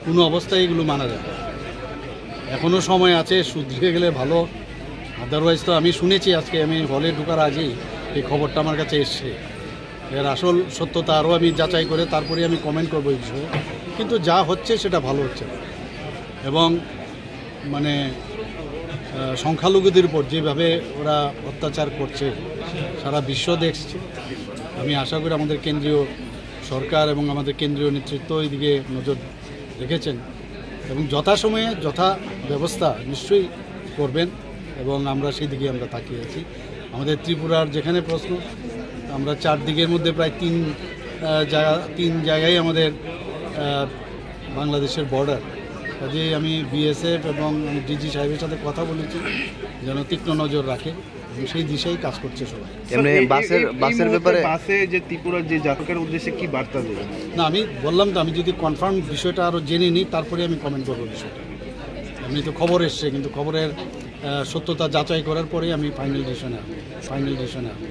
কোনো অবস্থায় এগুলো মানা যাবে না। এখনও সময় আছে, শুধরে গেলে ভালো। আদারওয়াইজ তো আমি শুনেছি, আজকে আমি হলে ঢোকার আগেই এই খবরটা আমার কাছে এসছে। এর আসল সত্যতা আরও আমি যাচাই করে তারপরে আমি কমেন্ট করবো এই বিষয়ে। কিন্তু যা হচ্ছে সেটা ভালো হচ্ছে এবং মানে সংখ্যালঘুদের উপর যেভাবে ওরা অত্যাচার করছে সারা বিশ্ব দেখছে। আমি আশা করি আমাদের কেন্দ্রীয় সরকার এবং আমাদের কেন্দ্রীয় নেতৃত্ব এইদিকে নজর রেখেছেন এবং যথাসময়ে যথা ব্যবস্থা নিশ্চয়ই করবেন এবং আমরা সেই দিকে আমরা তাকিয়ে আছি। আমাদের ত্রিপুরার যেখানে প্রশ্ন, আমরা 4 দিকের মধ্যে প্রায় 3 জায়গায় আমাদের বাংলাদেশের বর্ডার। কাজেই আমি বিএসএফ এবং ডিজি সাহেবের সাথে কথা বলেছি যেন তীক্ষ্ণ নজর রাখে এবং সেই দিশেই কাজ করছে সবাই। বাসের ব্যাপারে বাসে যে ত্রিপুরার যে যাত্রীর উদ্দেশ্যে কি বার্তা দেবেন? না, আমি বললাম তো, আমি যদি কনফার্ম বিষয়টা আরও জেনে নিই তারপরে আমি কমেন্ট করবো বিষয়টা। এমনি তো খবর এসছে, কিন্তু খবরের সত্যতা যাচাই করার পরেই আমি ফাইনাল ডিসিশনে আসবো।